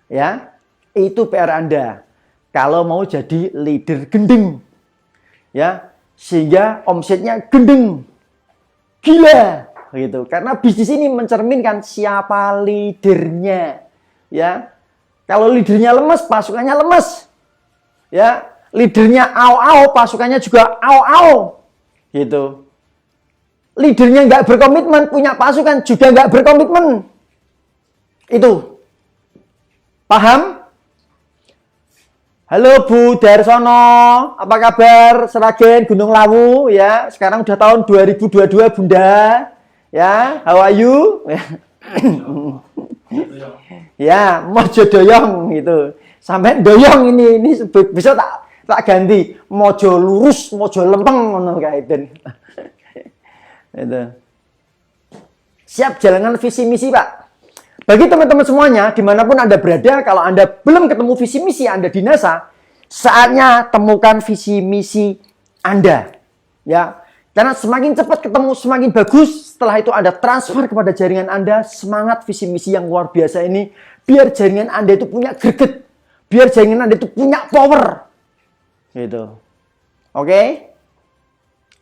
Ya. Itu PR Anda. Kalau mau jadi leader gendeng. Ya, sehingga omsetnya gendeng. Gila, gitu. Karena bisnis ini mencerminkan siapa leadernya. Ya. Kalau leadernya lemes, pasukannya lemes. Ya, leadernya au-au, pasukannya juga au-au. Gitu. Leadernya nggak berkomitmen, punya pasukan juga nggak berkomitmen. Itu. Paham? Halo Bu Darsono, apa kabar? Seragen Gunung Lawu ya. Sekarang udah tahun 2022 Bunda. Ya, how are you? Ya, mojo doyong gitu. Sampai doyong ini bisa tak ganti mojo lurus, mojo lempeng ngono kaiten. Itu. Siap jalankan visi misi, Pak. Bagi teman-teman semuanya, dimanapun Anda berada, kalau Anda belum ketemu visi misi Anda di NASA, saatnya temukan visi misi Anda. Ya, karena semakin cepat ketemu, semakin bagus. Setelah itu Anda transfer kepada jaringan Anda, semangat visi misi yang luar biasa ini, biar jaringan Anda itu punya greget, biar jaringan Anda itu punya power. Gitu. Oke?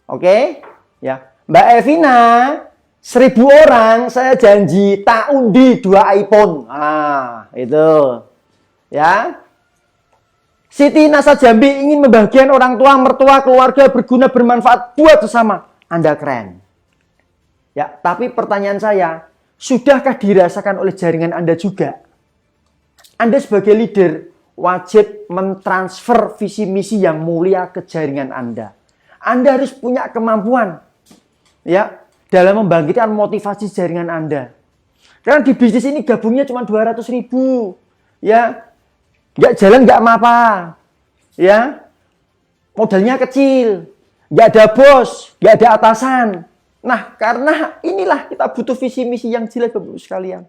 Oke? Ya. Mbak Evina, 1000 orang saya janji tak undi 2 iPhone. Ah, itu. Ya. Siti Nasa Jambi ingin membahagiakan orang tua, mertua, keluarga, berguna, bermanfaat buat sesama. Anda keren. Ya, tapi pertanyaan saya, sudahkah dirasakan oleh jaringan Anda juga? Anda sebagai leader wajib mentransfer visi misi yang mulia ke jaringan Anda. Anda harus punya kemampuan ya dalam membangkitkan motivasi jaringan Anda. Karena di bisnis ini gabungnya cuma 200.000. Ya. Nggak jalan nggak apa-apa. Ya. Modalnya kecil. Nggak ada bos, nggak ada atasan. Nah, karena inilah kita butuh visi misi yang jelas Bapak-Ibu sekalian.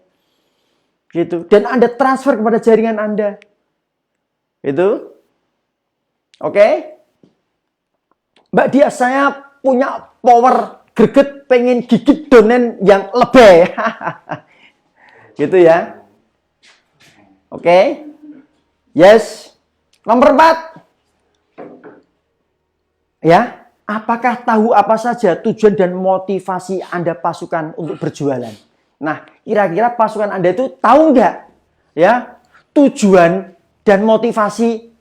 Gitu. Dan Anda transfer kepada jaringan Anda. Itu. Oke? Mbak Dia, saya punya power greget pengen gigit donen yang lebih. Gitu ya. Oke. Yes. Nomor 4. Ya. Apakah tahu apa saja tujuan dan motivasi Anda pasukan untuk berjualan? Nah, kira-kira pasukan Anda itu tahu nggak? Ya. Tujuan dan motivasi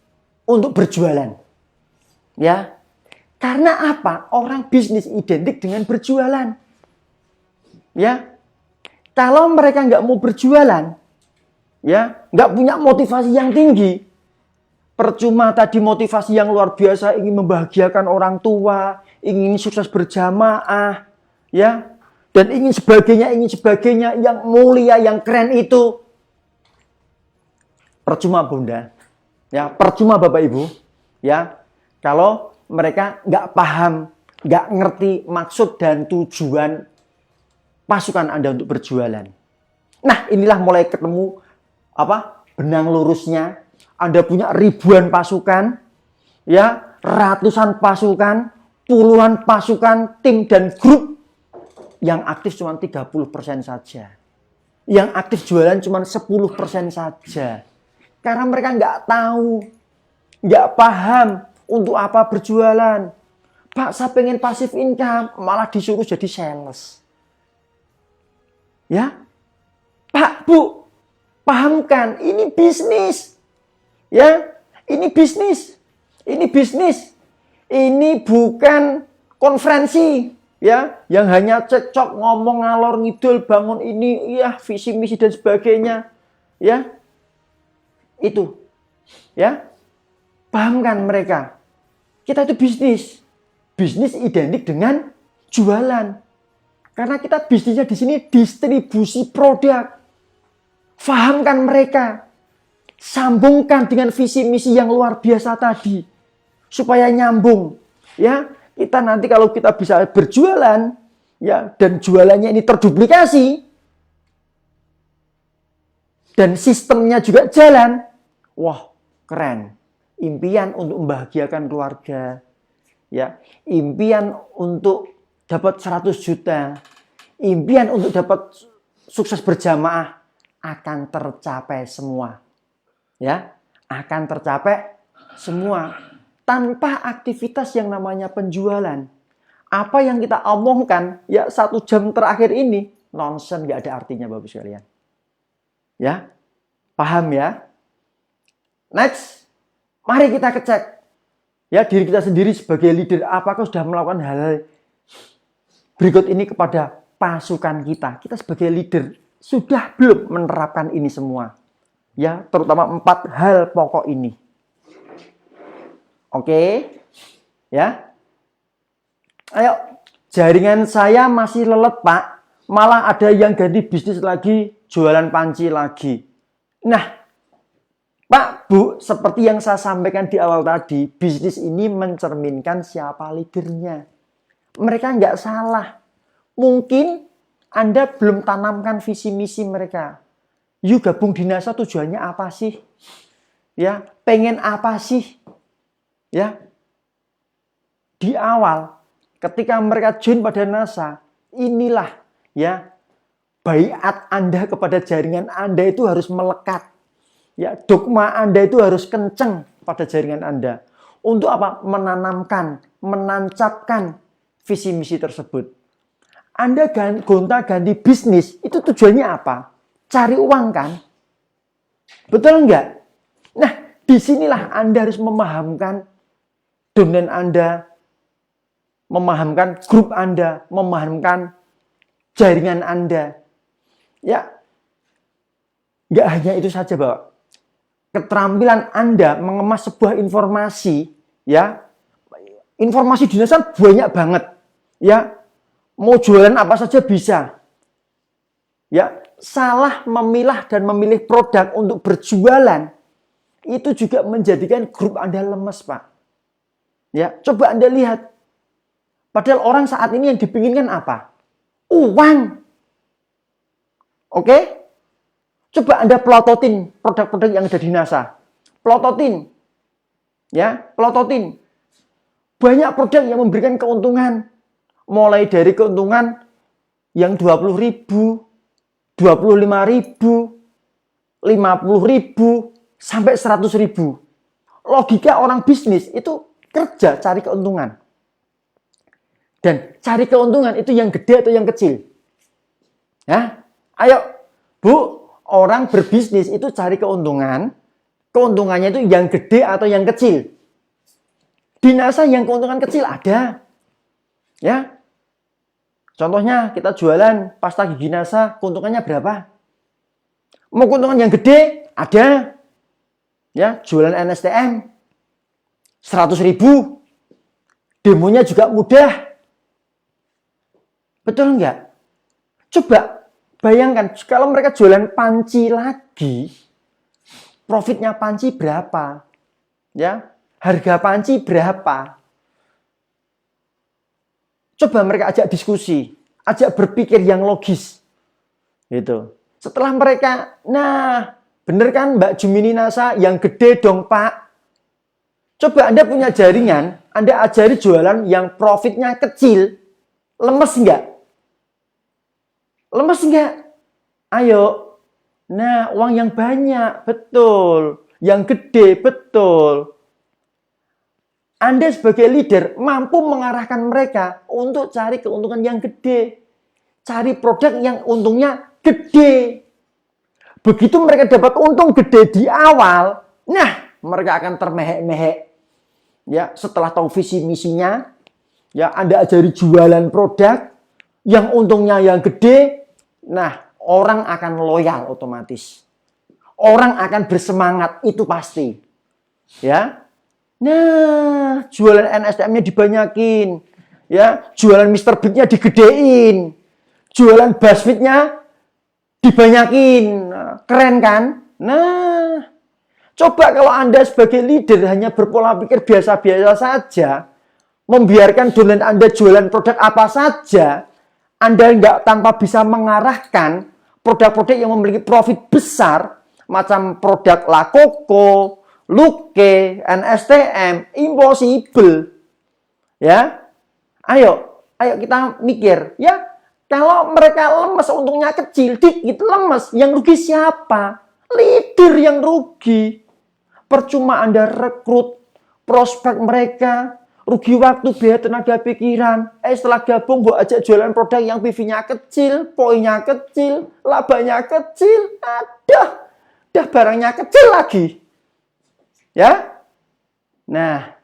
untuk berjualan. Ya. Karena apa? Orang bisnis identik dengan berjualan. Ya, kalau mereka nggak mau berjualan, ya, nggak punya motivasi yang tinggi, percuma tadi motivasi yang luar biasa, ingin membahagiakan orang tua, ingin sukses berjamaah, ya, dan ingin sebagainya, yang mulia, yang keren itu. Percuma Bunda, ya, percuma Bapak Ibu, ya, kalau mereka nggak paham, nggak ngerti maksud dan tujuan pasukan Anda untuk berjualan. Nah, inilah mulai ketemu benang lurusnya. Anda punya ribuan pasukan, ya, ratusan pasukan, puluhan pasukan, tim dan grup yang aktif cuma 30% saja. Yang aktif jualan cuma 10% saja. Karena mereka nggak tahu, nggak paham untuk apa berjualan. Pak, saya pengen pasif income, malah disuruh jadi sales. Ya, Pak, Bu, pahamkan, ini bisnis. Ya, ini bisnis. Ini bisnis. Ini bukan konferensi, ya, yang hanya cekcok, ngomong ngalor ngidul, bangun ini, ya, visi misi dan sebagainya. Ya. Itu. Ya. Pahamkan mereka. Kita itu bisnis. Bisnis identik dengan jualan. Karena kita bisnisnya di sini distribusi produk. Fahamkan mereka. Sambungkan dengan visi misi yang luar biasa tadi. Supaya nyambung. Ya, kita nanti kalau kita bisa berjualan, ya, dan jualannya ini terduplikasi, dan sistemnya juga jalan, wah, keren. Impian untuk membahagiakan keluarga. Ya, impian untuk dapat 100 juta, impian untuk dapat sukses berjamaah akan tercapai semua. Ya, akan tercapai semua tanpa aktivitas yang namanya penjualan. Apa yang kita omongkan ya 1 jam terakhir ini nonsen, nggak ada artinya Bapak sekalian. Ya, paham ya? Next, mari kita cek ya diri kita sendiri sebagai leader, apakah sudah melakukan hal-hal berikut ini kepada pasukan kita. Kita sebagai leader sudah belum menerapkan ini semua. Ya, terutama 4 hal pokok ini. Oke. Ya. Ayo, jaringan saya masih lelet, Pak. Malah ada yang ganti bisnis lagi, jualan panci lagi. Nah, Pak, Bu, seperti yang saya sampaikan di awal tadi, bisnis ini mencerminkan siapa leadernya. Mereka nggak salah. Mungkin Anda belum tanamkan visi misi mereka. Yuk gabung di NASA tujuannya apa sih? Ya, pengen apa sih? Ya. Di awal ketika mereka join pada NASA, inilah ya baiat Anda kepada jaringan Anda itu harus melekat. Ya, dogma Anda itu harus kenceng pada jaringan Anda. Untuk apa? Menanamkan, menancapkan visi misi tersebut. Anda gonta-ganti bisnis, itu tujuannya apa? Cari uang kan? Betul enggak? Nah, disinilah Anda harus memahamkan domain Anda, memahamkan grup Anda, memahamkan jaringan Anda. Ya, enggak hanya itu saja, Bapak. Keterampilan Anda mengemas sebuah informasi, ya, informasi di NASA banyak banget, ya, mau jualan apa saja bisa, ya, salah memilah dan memilih produk untuk berjualan, itu juga menjadikan grup Anda lemes, Pak. Ya, coba Anda lihat, padahal orang saat ini yang dipinginkan apa? Uang. Oke? Coba Anda pelototin produk-produk yang ada di NASA. Pelototin. Ya, pelototin. Banyak produk yang memberikan keuntungan. Mulai dari keuntungan yang 20.000, 25.000, 50.000, sampai 100.000. Logika orang bisnis itu kerja cari keuntungan. Dan cari keuntungan itu yang gede atau yang kecil? Ya, ayo, Bu. Orang berbisnis itu cari keuntungan. Keuntungannya itu yang gede atau yang kecil? Di NASA yang keuntungan kecil ada. Ya. Contohnya kita jualan pasta gigi NASA, keuntungannya berapa? Mau keuntungan yang gede? Ada. Ya, jualan NSTM 100.000. Demonya juga mudah. Betul enggak? Coba bayangkan kalau mereka jualan panci lagi, profitnya panci berapa? Ya, harga panci berapa? Coba mereka ajak diskusi, ajak berpikir yang logis. Gitu. Setelah mereka, nah, bener kan Mbak Jumini NASA yang gede dong Pak? Coba Anda punya jaringan, Anda ajari jualan yang profitnya kecil, lemes enggak? Lemes enggak? Ayo. Nah, uang yang banyak, betul. Yang gede, betul. Anda sebagai leader mampu mengarahkan mereka untuk cari keuntungan yang gede. Cari produk yang untungnya gede. Begitu mereka dapat untung gede di awal, nah, mereka akan termehek-mehek. Ya, setelah tahu visi misinya, ya Anda ajari jualan produk yang untungnya yang gede, nah, orang akan loyal otomatis. Orang akan bersemangat, itu pasti. Ya. Nah, jualan NSTM-nya dibanyakin. Ya, jualan Mr. Big-nya digedein. Jualan BuzzFeed-nya dibanyakin. Keren kan? Nah, coba kalau Anda sebagai leader hanya berpola pikir biasa-biasa saja, membiarkan downline Anda jualan produk apa saja, Anda nggak tanpa bisa mengarahkan produk-produk yang memiliki profit besar, macam produk Lakoko, Luke, NSTM, impossible. Ya, ayo kita mikir. Ya, kalau mereka lemes, untungnya kecil, dikit lemes, yang rugi siapa? Leader yang rugi. Percuma Anda rekrut prospek mereka, rugi waktu, biaya tenaga pikiran. Setelah gabung, buat ajak jualan produk yang PV-nya kecil, poinnya kecil, labanya kecil. Dah barangnya kecil lagi. Ya. Nah,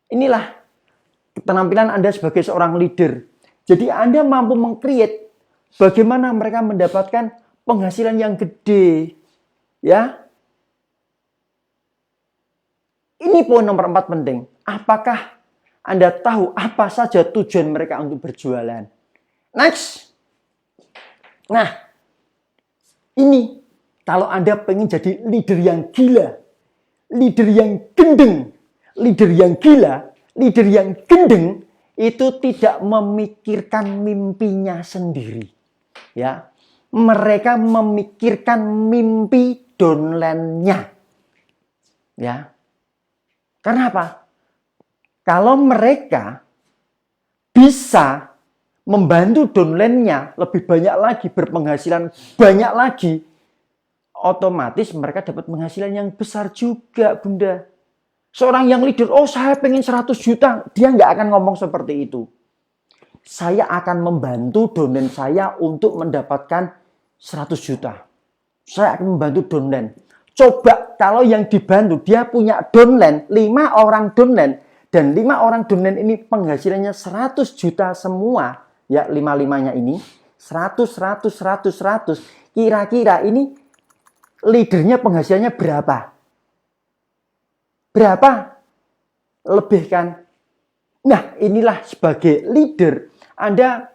inilah keterampilan Anda sebagai seorang leader. Jadi Anda mampu meng-create bagaimana mereka mendapatkan penghasilan yang gede. Ya. Ini poin nomor 4 penting. Apakah Anda tahu apa saja tujuan mereka untuk berjualan? Next. Nah, ini kalau Anda pengen jadi leader yang gila, leader yang gendeng, leader yang gila, leader yang gendeng, itu tidak memikirkan mimpinya sendiri. Ya, mereka memikirkan mimpi downline-nya. Ya. Karena apa? Kalau mereka bisa membantu downline-nya lebih banyak lagi, berpenghasilan banyak lagi, otomatis mereka dapat penghasilan yang besar juga, Bunda. Seorang yang leader, saya pengen 100 juta. Dia nggak akan ngomong seperti itu. Saya akan membantu downline saya untuk mendapatkan 100 juta. Saya akan membantu downline. Coba kalau yang dibantu, dia punya downline, 5 orang downline. Dan 5 orang downline ini penghasilannya 100 juta semua. Ya, 5-5-nya ini. 100. Kira-kira ini leadernya penghasilannya berapa? Berapa? Lebih kan? Nah, inilah sebagai leader, Anda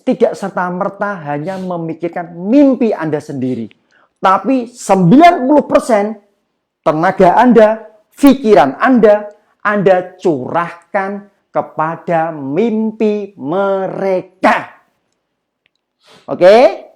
tidak serta-merta hanya memikirkan mimpi Anda sendiri. Tapi 90% tenaga Anda, pikiran Anda curahkan kepada mimpi mereka. Oke?